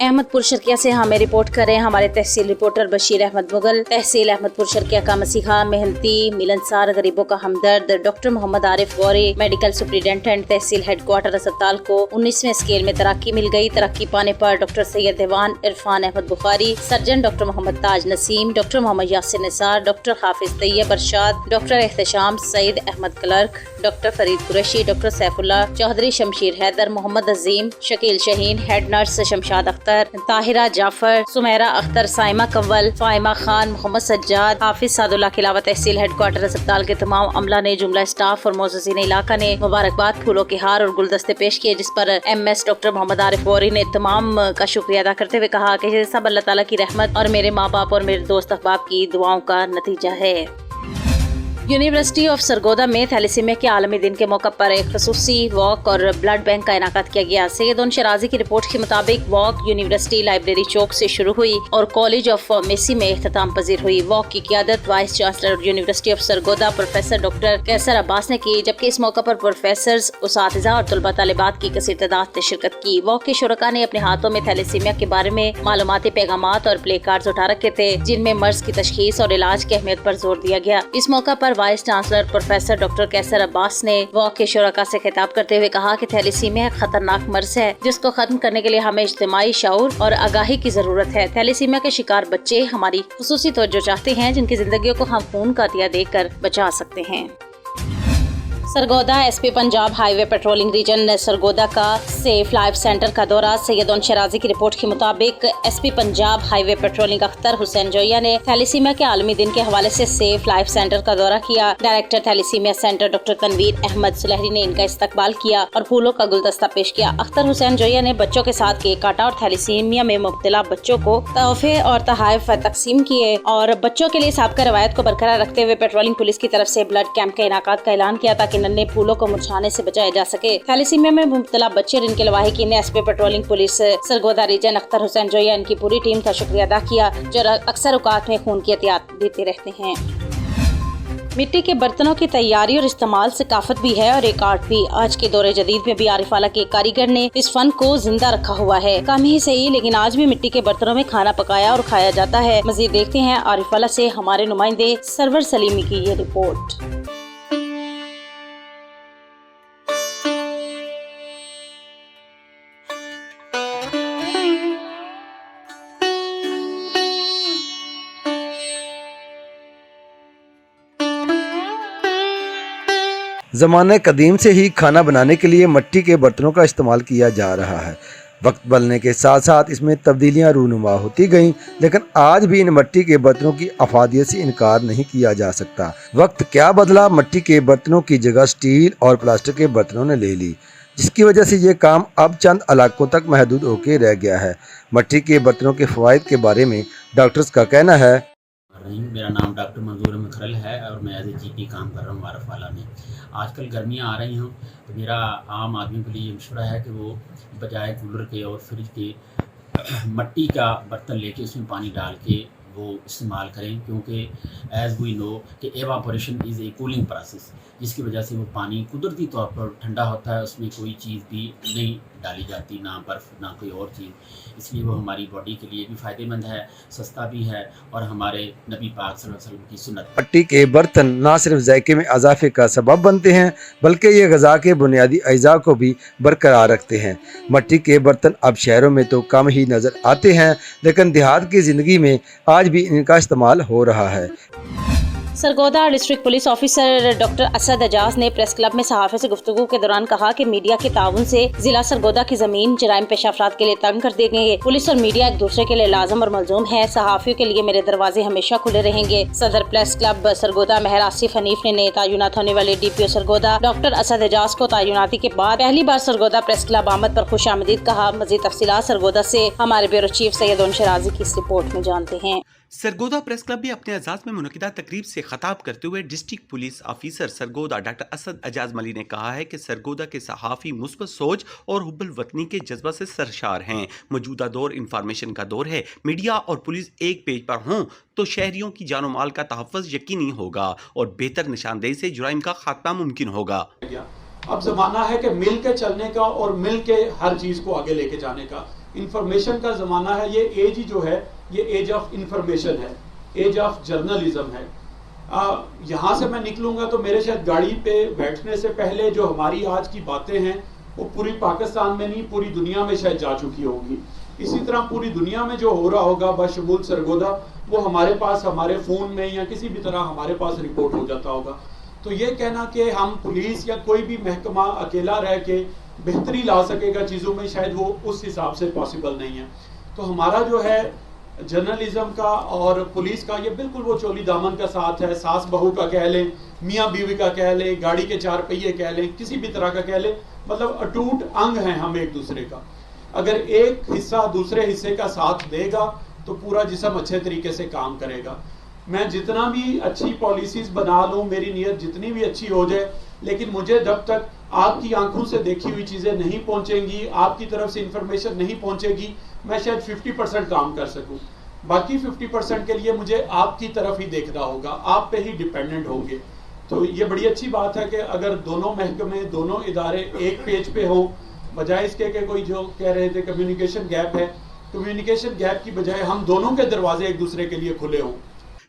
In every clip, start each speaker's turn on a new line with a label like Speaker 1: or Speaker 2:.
Speaker 1: अहमदपुर शर्किया से हमें रिपोर्ट करें हमारे तहसील रिपोर्टर बशीर अहमद मुगल। तहसील अहमदपुर शर्किया का मसीहा, मेहनती, मिलनसार, गरीबों का हमदर्द doctor Muhammad Arif Ghauri medical superintendent तहसील हेडक्वार्टर अस्पताल को 19वें स्केल में तरक्की मिल गई। तरक्की पाने पर doctor Syed Dewan Irfan Ahmad Bukhari, surgeon doctor Muhammad Taj Naseem, doctor Muhammad Yasir Nisar, doctor Hafiz Tayyab Arshad, doctor Ehtisham Saeed Ahmad clerk, doctor Farid Qureshi, doctor Saifullah Chaudhry, Shamsher Haider, Muhammad Azeem, Shakeel Shaheen, head nurse Shamshad Akhtar, Tahira Jafar, Sumaira Akhtar, Saima Kanwal, Faima Khan, Muhammad Sajjad, Hafiz Saadullah के अलावा तहसील हेडक्वार्टर अस्पताल के तमाम अमला ने, जुमला स्टाफ और मोअज़्ज़िज़ीन इलाका ने मुबारकबाद, फूलों के हार और गुलदस्ते पेश किए, जिस पर MS डॉक्टर मोहम्मद आरिफ गौरी ने तमाम का शुक्रिया अदा करते हुए कहा कि ये सब अल्लाह ताला की रहमत और मेरे माँ बाप और मेरे दोस्त अहबाब की दुआओं का नतीजा है। यूनिवर्सिटी ऑफ सरगोदा में थैलेसीमिया के आलमी दिन के मौके पर एक खसूसी वॉक और ब्लड बैंक का इनाकात किया गया। सैयद शराजी की रिपोर्ट के मुताबिक वॉक यूनिवर्सिटी लाइब्रेरी चौक से शुरू हुई और कॉलेज ऑफ फार्मेसी में इख्तिताम पजीर हुई। वॉक की क़ियादत vice chancellor university of Sargodha professor doctor Qaiser Abbas ने की, जबकि इस मौके पर प्रोफेसर, उसातिज़ा और तलबा तालिबात की कसीर तादाद ने शिरकत की। वॉक के शुरका ने अपने हाथों में थैलेसीमिया के बारे में मालूमाती पैगामात और प्ले कार्ड्स उठा रखे थे, जिनमें मर्ज की तशखीस और इलाज की अहमियत पर जोर दिया गया। इस मौका पर vice chancellor professor doctor Qaiser Abbas ने वॉक के शुरका से खिताब करते हुए कहा कि थैलेसीमिया एक खतरनाक मर्ज है, जिसको खत्म करने के लिए हमें इज्तिमाई शऊर और आगाही की जरूरत है। थैलेसीमिया के शिकार बच्चे हमारी खुसूसी तवज्जो चाहते हैं, जिनकी जिंदगियों को हम खून का दिया देकर बचा सकते हैं। Sargodha SP Punjab highway patrolling region Sargodha का सेफ लाइफ सेंटर का दौरा। सैयद शराजी की रिपोर्ट के मुताबिक SP Punjab highway patrolling Akhtar Hussain Zoya ने थैलेसीमिया के आलमी दिन के हवाले से सेफ लाइफ सेंटर का दौरा किया। Director thalassemia centre doctor Tanveer Ahmed Sulehri ने इनका इस्तकबाल किया और फूलों का गुलदस्ता पेश किया। अख्तर हुसैन जोया ने बच्चों के साथ केक काटा और थैलेसीमिया में मुब्तला बच्चों को तोहफे और तोहफ तकसीम किए और बच्चों के लिए साबका रवायत को बरकरार रखते हुए पेट्रोलिंग पुलिस की तरफ से ब्लड कैंप के इनाकात का ऐलान किया ताकि नन्हे फूलों को मुरझाने से बचाया जा सके। थैलेसीमिया में मुब्तला बच्चे और इनके लवाहिकीन ने SP patrolling police Sargodha region Akhtar Hussain Joya इनकी पूरी टीम का शुक्रिया अदा किया, जो अक्सर औकात में खून की एहतियात देते रहते हैं। मिट्टी के बर्तनों की तैयारी और इस्तेमाल सकाफत भी है और एक आर्ट भी। आज के दौरे जदीद में भी आरिफाला के कारीगर ने इस फन को जिंदा रखा हुआ है। कम ही सही, लेकिन आज भी मिट्टी के बर्तनों में खाना पकाया और खाया जाता है। मजीद देखते हैं आरिफाला से हमारे नुमाइंदे सरवर सलीमी की ये रिपोर्ट।
Speaker 2: ज़माने कदीम से ही खाना बनाने के लिए मिट्टी के बर्तनों का इस्तेमाल किया जा रहा है। वक्त बदलने के साथ साथ इसमें तब्दीलियां रूनुमा होती गईं, लेकिन आज भी इन मिट्टी के बर्तनों की अफादियत से इनकार नहीं किया जा सकता। वक्त क्या बदला, मिट्टी के बर्तनों की जगह स्टील और प्लास्टिक के बर्तनों ने ले ली, जिसकी वजह से ये काम अब चंद इलाकों तक महदूद होकर रह गया है। मिट्टी के बर्तनों के फ़वाइद के बारे में डॉक्टर्स का कहना है।
Speaker 3: मेरा नाम डॉक्टर मंजूर मखरल है और मैं एज ए GP काम कर रहा हूँ आरिफाला में। आजकल गर्मियाँ आ रही हैं तो मेरा आम आदमी के लिए मशवरा है कि वो बजाय कूलर के और फ्रिज के मिट्टी का बर्तन लेके उसमें पानी डाल के वो इस्तेमाल करें, क्योंकि एज़ वी नो कि evaporation is a cooling process, जिसकी वजह से वो पानी कुदरती तौर पर ठंडा होता है, उसमें कोई चीज़ भी नहीं डाली जाती, ना बर्फ़ ना कोई और चीज़। इसलिए वो हमारी बॉडी के लिए भी फ़ायदेमंद है, सस्ता भी है और हमारे नबी पाक सल्लल्लाहु अलैहि वसल्लम की सुन्नत।
Speaker 2: मिट्टी के बर्तन ना सिर्फ जायके में इजाफे का सबब बनते हैं, बल्कि ये ग़िज़ा के बुनियादी अज्जा को भी बरकरार रखते हैं। मिट्टी के बर्तन अब शहरों में तो कम ही नज़र आते हैं, लेकिन देहात की ज़िंदगी में आज भी इनका इस्तेमाल हो रहा है।
Speaker 1: Sargodha district police officer doctor Asad Ejaz ने प्रेस क्लब में सहाफ़ियों से गुफ्तगू के दौरान कहा कि मीडिया के ताउन से जिला सरगोदा की जमीन जराइम पेशा अफराद के लिए तंग कर दी गई है। पुलिस और मीडिया एक दूसरे के लिए लाजम और मलजूम है। सहाफ़ियों के लिए मेरे दरवाजे हमेशा खुले रहेंगे। सदर प्रेस क्लब सरगोदा महर आसिफ हनीफ ने तैनात होने वाले DPO सरगोदा डॉक्टर असद एजाज को तैनाती के बाद पहली बार सरगोदा प्रेस क्लब आमद पर खुश आमदीद कहा। मज़ीद तफसीलात सरगोदा से हमारे ब्यूरो चीफ सैयद शराजी की इस रिपोर्ट में जानते हैं।
Speaker 4: सरगोदा प्रेस क्लब में अपने एजाज में मुनक़िदा तकरीब से खताब करते हुए district police officer Sargodha doctor Asad Ejaz Malhi ने कहा है कि सरगोदा के सहाफ़ी मुस्बत सोच और हुब्बुल वतनी के जज्बा से सरशार हैं। मौजूदा दौर इंफॉर्मेशन का दौर है। मीडिया और पुलिस एक पेज पर हों तो शहरियों की जानो माल का तहफ़्फ़ुज़ यकीनी होगा और बेहतर निशानदेही से जुराइम का खात्मा मुमकिन होगा।
Speaker 5: اب زمانہ ہے کہ مل کے چلنے کا اور مل کے ہر چیز کو آگے لے کے جانے کا. انفارمیشن کا زمانہ ہے. یہ ایج ہی جو ہے یہ ایج آف انفارمیشن ہے, ایج آف جرنلزم ہے. یہاں سے میں نکلوں گا تو میرے شاید گاڑی پہ بیٹھنے سے پہلے جو ہماری آج کی باتیں ہیں وہ پوری پاکستان میں نہیں پوری دنیا میں شاید جا چکی ہوگی. اسی طرح پوری دنیا میں جو ہو رہا ہوگا بشمول سرگودا وہ ہمارے پاس ہمارے فون میں یا کسی بھی طرح ہمارے پاس رپورٹ ہو جاتا ہوگا. تو یہ کہنا کہ ہم پولیس یا کوئی بھی محکمہ اکیلا رہ کے بہتری لا سکے گا چیزوں میں, شاید وہ اس حساب سے پاسبل نہیں ہے. تو ہمارا جو ہے جرنلزم کا اور پولیس کا یہ بالکل وہ چولی دامن کا ساتھ ہے. ساس بہو کا کہہ لیں, میاں بیوی کا کہہ لیں, گاڑی کے 4 پہیے کہہ لیں, کسی بھی طرح کا کہہ لیں, مطلب اٹوٹ انگ ہیں ہم ایک دوسرے کا. اگر ایک حصہ دوسرے حصے کا ساتھ دے گا تو پورا جسم اچھے طریقے سے کام کرے گا. میں جتنا بھی اچھی پالیسیز بنا لوں, میری نیت جتنی بھی اچھی ہو جائے, لیکن مجھے جب تک آپ کی آنکھوں سے دیکھی ہوئی چیزیں نہیں پہنچیں گی, آپ کی طرف سے انفارمیشن نہیں پہنچے گی, میں شاید 50% کام کر سکوں. باقی 50% کے لیے مجھے آپ کی طرف ہی دیکھنا ہوگا, آپ پہ ہی ڈیپینڈنٹ ہوں گے. تو یہ بڑی اچھی بات ہے کہ اگر دونوں محکمے دونوں ادارے ایک پیج پہ ہوں, بجائے اس کے کہ کوئی جو کہہ رہے تھے کمیونیکیشن گیپ ہے, کمیونیکیشن گیپ کی بجائے ہم دونوں کے دروازے ایک دوسرے کے لیے کھلے ہوں.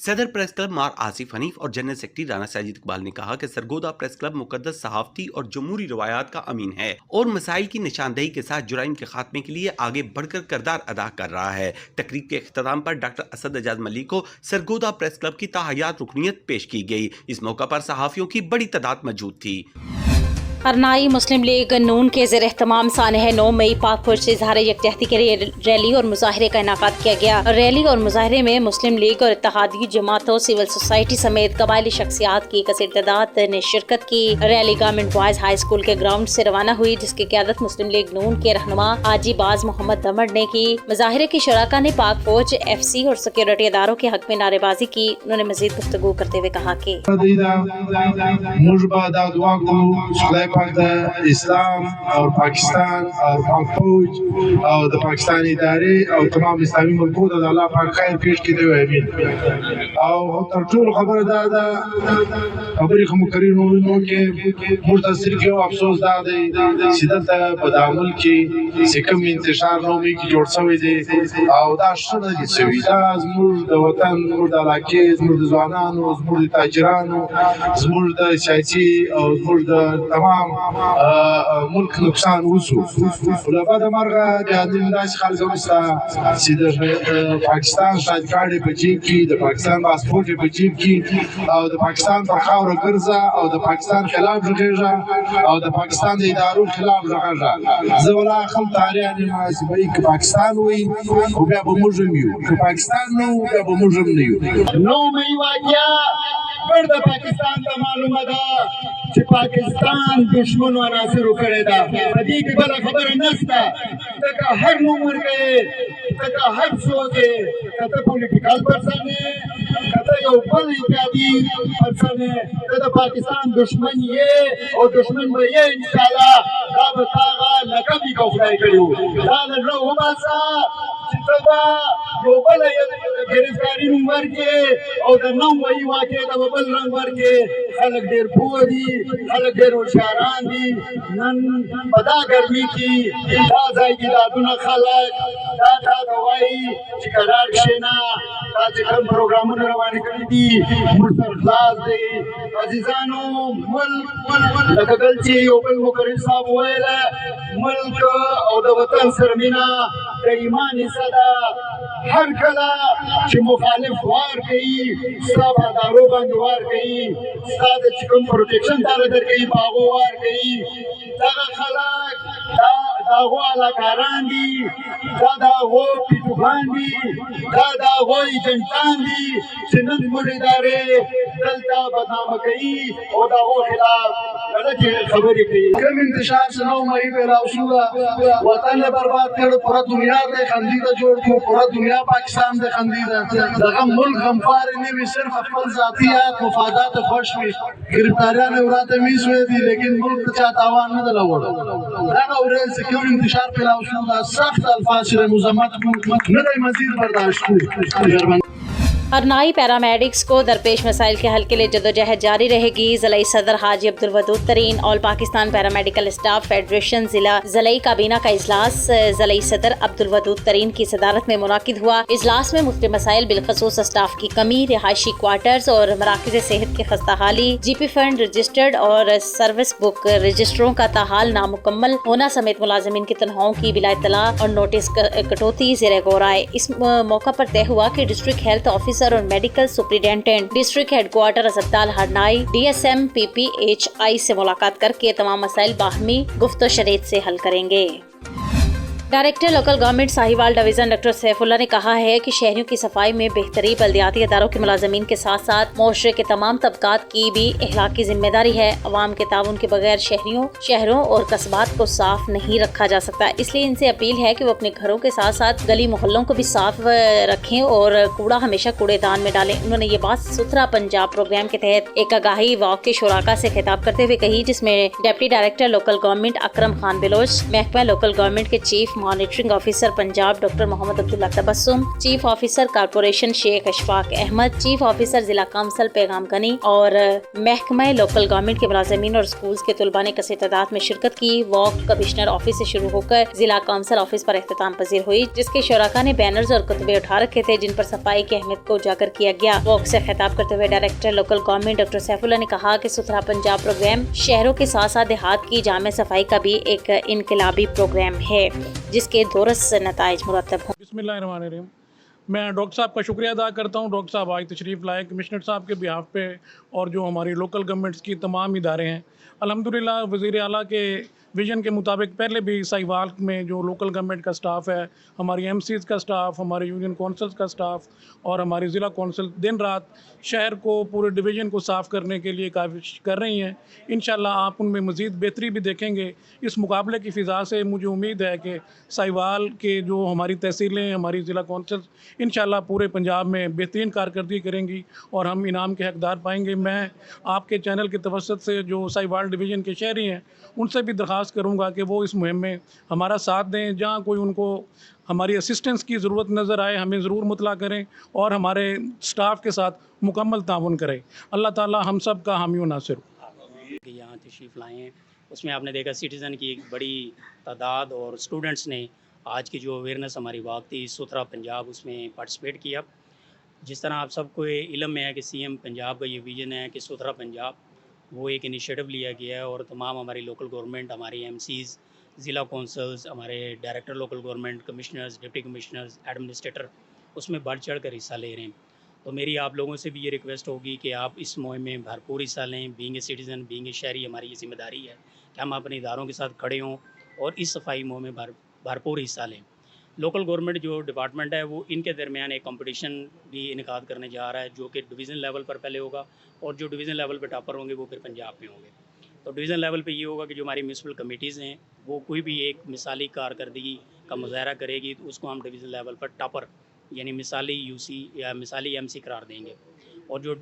Speaker 4: صدر پریس کلب مار آصف حنیف اور جنرل سیکرٹری رانا ساجد اقبال نے کہا کہ سرگودا پریس کلب مقدس صحافتی اور جمہوری روایات کا امین ہے اور مسائل کی نشاندہی کے ساتھ جرائم کے خاتمے کے لیے آگے بڑھ کر کردار ادا کر رہا ہے. تقریب کے اختتام پر ڈاکٹر اسد اعجاز ملک کو سرگودا پریس کلب کی تاحیات رکنیت پیش کی گئی. اس موقع پر صحافیوں کی بڑی تعداد موجود تھی.
Speaker 1: ارنائی مسلم لیگ نون کے زیر اہتمام سانحہ 9 مئی پاک فوج سے اظہار یکجہتی کے لیے ریلی اور مظاہرے کا انعقاد کیا گیا. ریلی اور مظاہرے میں مسلم لیگ اور اتحادی جماعتوں, سول سوسائٹی سمیت قبائلی شخصیات کی کثیر تعداد نے شرکت کی. Rally government boys high school کے گراؤنڈ سے روانہ ہوئی, جس کی قیادت مسلم لیگ نون کے رہنما حاجی باز محمد دمڑ نے کی. مظاہرے کی شرکا نے پاک فوج, ایف سی اور سیکورٹی اداروں کے حق میں نعرے بازی کی. انہوں نے مزید گفتگو کرتے ہوئے کہا کہ
Speaker 6: اسلام اور پاکستان اور پاک فوج اور پاکستانی ادارے اور تمام اسلامی ملکوں ته الله پاک خیر پیش کړي وي امين. او تر ټولو خبره دا ده خبرې خو مکررینو کې موږ ته صرف یو افسوس دا دی چې دلته په تعامل کې چې کوم انتشار نومي کې جوړ شوی دی او دا شنه دي شوي دا زموږ د وطن زموږ د علاقې زموږ د ځوانانو زموږ د تاجرانو زموږ د سیاسي او زموږ د تمام ملک نقصان وشو. ولبا د مرغه د داسې خلک وستا چې د پاکستان شاید کارډ په جیب کې د پاکستان پاسپورت په جیب کې او د پاکستان پر خاوره ګرځه او د پاکستان خلاف ژغېږه او د پاکستان د ادارو خلاف ژغېږه. زه ولا خپل تاریخ نه سبای که پاکستان وي او بیا به موږ هم یو, که پاکستان نه وي بیا به موږ هم نه یو. 9 مئی واقعه پر د پاکستان ته معلومه ده چې پاکستان دشمن عناصرو کړی ده. په دې کې بله خبره نشته. ځکه هر نوم ورکوې, ځکه هر څوک یې, که ته پولیټیکل پرسن یې, که ته یو بل اتحادي پرسن یې, ته د پاکستان دشمن یې او دشمن به یې انشاءالله. دا به تا هغه لقب یې که خدای کړي وو, دا له زړه وباسه چې ته به یو بله ګرفتاري نوم ورکړې او د 9 مئی واقعې ته به بل رنګ ورکړې. خلک ډېر پوه دي, خلک ډېر هوښیاران دي. نن په دا ګرمي کې دا ځای کې دا دونه خلک دا تا ته وایي چې کډار کښېنه, دا چې کوم پروګرامونه روان کړي دي موږ سر خلاص دی. عزیزانو ملک لکه کل چې یو بل مقرر صاحب ویله, ملک او د وطن سره مینه د ایمان حصه ده. هر کله چې مخالف وار کوي ستا په ادارو باندې وار کوي, ستا د چې کوم پروټیکشن تاله درکوي په هغو وار کوي. دغه خلک دا د هغو علاقاران دي, دا د هغو پیټوګان دي, دا د هغو ایجنټان دي چې نن زموږ ادارې دلته بدنامه کوي او د هغو خلاف غلطې خبرې کوي. کوم انتشار چې 9 مئی پہ راو شوه وطن نے برباد کړ, پورا دنیا ته خندیده جوړ کړو, پورا دنیا پاکستان ته خندیده. دغه ملک غمخوار نه وي, صرف خپل ذاتیات مفادات خوښ وي. گرفتاریان وراته میس وې دي لیکن ملک ته چا تاوان نه دی راوړی. دغه ورځ چې کوم انتشار پہ راو شوه دا سخت الفاظ چې مذمت نه دی مزید برداشت کړو.
Speaker 1: हरनाई पैरामेडिक्स को दरपेश मसाइल के हल के लिए जदोजहद जारी रहेगी। ज़िला सदर हाजी अब्दुल वदूद तरीन all Pakistan paramedical staff federation जिला ज़िला काबीना का इजलास ज़िला सदर अब्दुल वदूद तरीन की सदारत में मुनाकिद हुआ। इजलास में मुख्तलिफ मसाइल बिलखसूस स्टाफ की कमी, रिहायशी क्वार्टर्स और मराकज़ सेहत की खस्ताहाली, जीपी फंड रजिस्टर्ड और सर्विस बुक रजिस्टरों का ताहाल नामुकम्मल होना समेत मुलाजमीन की तनख्वाहों की बिला इत्तला और नोटिस कटौती ज़ेर गौर आए। इस मौका पर तय हुआ कि डिस्ट्रिक्ट हेल्थ ऑफिसर और मेडिकल सुपरिटेंडेंट डिस्ट्रिक्ट हेडक्वार्टर अस्पताल हरनाई DSM PPHI से मुलाकात करके तमाम मसाइल बाहमी गुफ्तो शरीत से हल करेंगे। Director local government Sahiwal division doctor Saifullah ने कहा है कि शहरियों की सफाई में बेहतरी बल्दियाती अदारों के मुलाजमीन के साथ साथ मुआशरे के तमाम तबकात की भी अखलाकी जिम्मेदारी है। अवाम के ताउन के बगैर शहरों और कस्बात को साफ नहीं रखा जा सकता, इसलिए इनसे अपील है कि वो अपने घरों के साथ साथ गली मोहल्लों को भी साफ रखें और कूड़ा हमेशा कूड़ेदान में डालें। उन्होंने ये बात सुथरा पंजाब प्रोग्राम के तहत एक आगाही वॉक के शुराका से खिताब करते हुए कही, जिसमें deputy director local government Akram Khan Baloch, महकमा लोकल गवर्नमेंट के chief monitoring officer Punjab doctor Mohammad Abdullah Tabassum, chief officer corporation Sheikh Ashfaq Ahmed, chief officer जिला काउंसिल पैगाम गनी और महकमा लोकल गवर्नमेंट के मुलाजमीन और स्कूल्स के तलबा ने कसीर तादाद में शिरकत की। वॉक कमिश्नर ऑफिस से शुरू होकर जिला काउंसिल ऑफिस पर इख्तिताम पजीर हुई, जिसके शुराका ने बैनर्स और कुतबे उठा रखे थे जिन पर सफाई की अहमियत को उजागर किया गया। वॉक से खिताब करते हुए director local government doctor Saifullah ने कहा कि सुथरा पंजाब प्रोग्राम शहरों के साथ साथ देहात की जामे सफाई का भी एक इनकलाबी प्रोग्राम है, जिसके दुरुस्त नताइज मुरतब हों।
Speaker 7: बिस्मिल्लाहिर्रहमानिर्रहीम। मैं डॉक्टर साहब का शुक्रिया अदा करता हूँ। डॉक्टर साहब आज तशरीफ़ लाए कमिश्नर साहब के बिहाफ पे और जो हमारी लोकल गवर्नमेंट्स की तमाम इदारे हैं। अल्हम्दुलिल्लाह वज़ीर आला के विज़न के मुताबिक पहले भी साहिवाल में जो लोकल गवर्नमेंट का स्टाफ है, हमारी MCs का स्टाफ, हमारे यूनियन कौंसल्स का स्टाफ और हमारी ज़िला कौंसिल दिन रात शहर को, पूरे डिवीज़न को साफ़ करने के लिए काविश कर रही हैं। इंशाल्लाह आप उनमें मज़ीद बेहतरी भी देखेंगे। इस मुकाबले की फ़िज़ा से मुझे उम्मीद है कि साहिवाल के जो हमारी तहसीलें, हमारी ज़िला कौंसिल इंशाल्लाह पूरे पंजाब में बेहतरीन कारकर्दगी करेंगी और हम इनाम के हकदार पाएंगे। मैं आपके चैनल की तवस्सुत से जो साहिवाल डिवीज़न के शहरी हैं उनसे भी दरख्वास्त करूंगा कि वो इस मुहिम में हमारा साथ दें। जहां कोई उनको हमारी असिस्टेंस की ज़रूरत नज़र आए हमें ज़रूर मुतला करें और हमारे स्टाफ के साथ मुकम्मल ताउन करें। अल्लाह ताला हम सब का हामी व नासिर हो।
Speaker 8: यहाँ तशरीफ़ लाए हैं, उसमें आपने देखा सिटीज़न की एक बड़ी तादाद और स्टूडेंट्स ने आज की जो अवेयरनेस हमारी वॉक थी सुथरा पंजाब, उसमें पार्टिसिपेट किया। जिस तरह आप सबको इल्म में है कि CM पंजाब का ये विज़न है कि सुथरा पंजाब, वो एक इनिशिएटिव लिया गया है और तमाम हमारी लोकल गवर्नमेंट, हमारी MCs, ज़िला कौंसल्स, हमारे director local government, commissioners, deputy commissioners, administrator उसमें बढ़ चढ़ कर हिस्सा ले रहे हैं। तो मेरी आप लोगों से भी ये रिक्वेस्ट होगी कि आप इस मुहिम में भरपूर हिस्सा लें। Being a citizen, being a शहरी, हमारी ये जिम्मेदारी है कि हम अपने इदारों के साथ खड़े हों और इस सफाई मुहिम में भरपूर हिस्सा लें। लोकल गवर्नमेंट जो डिपार्टमेंट है वो इनके दरमियान एक कंपटीशन भी इनकाद करने जा रहा है, जो कि डिवीज़न लेवल पर पहले होगा और जो डिवीज़न लेवल पर टॉपर होंगे वो फिर पंजाब में होंगे। तो डिवीज़न लेवल पे ये होगा कि जो हमारी म्यूनसिपल कमेटीज़ हैं वो कोई भी एक मिसाली कारकर्दगी का मुजाहरा करेगी तो उसको हम डिवीज़न लेवल पर टॉपर यानी मिसाली UC या मिसाली MC करार देंगे, और जो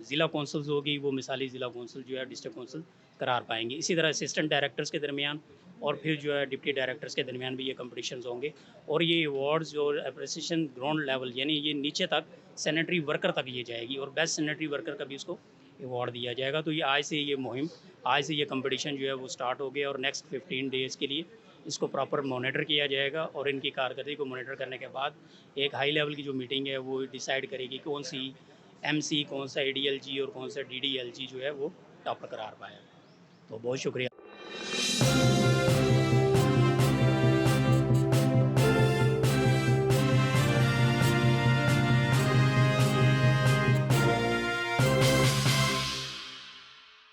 Speaker 8: ज़िला कौंसल्स होगी वो मिसाली ज़िला कौंसिल जो है डिस्ट्रिक्ट कौंसिल करार पाएंगे। इसी तरह असिस्टेंट डायरेक्टर्स के दरमियान और फिर जो है डिप्टी डायरेक्टर्स के दरमियान भी ये कंपटीशंस होंगे और ये अवार्ड्स और अप्रिसिएशन ग्राउंड लेवल यानी ये नीचे तक सैनिटरी वर्कर तक ये जाएगी और बेस्ट सैनिटरी वर्कर का भी उसको अवार्ड दिया जाएगा। तो ये आज से ये मुहिम, आज से ये कंपटीशन जो है वो स्टार्ट हो गया और नेक्स्ट 15 डेज़ के लिए इसको प्रॉपर मॉनिटर किया जाएगा और इनकी कारकर्दगी को मॉनिटर करने के बाद एक हाई लेवल की जो मीटिंग है वो डिसाइड करेगी कौन सी MC, कौन सा ADLG और कौन सा DDLG जो है वो टॉपर करार पाया। तो बहुत शुक्रिया।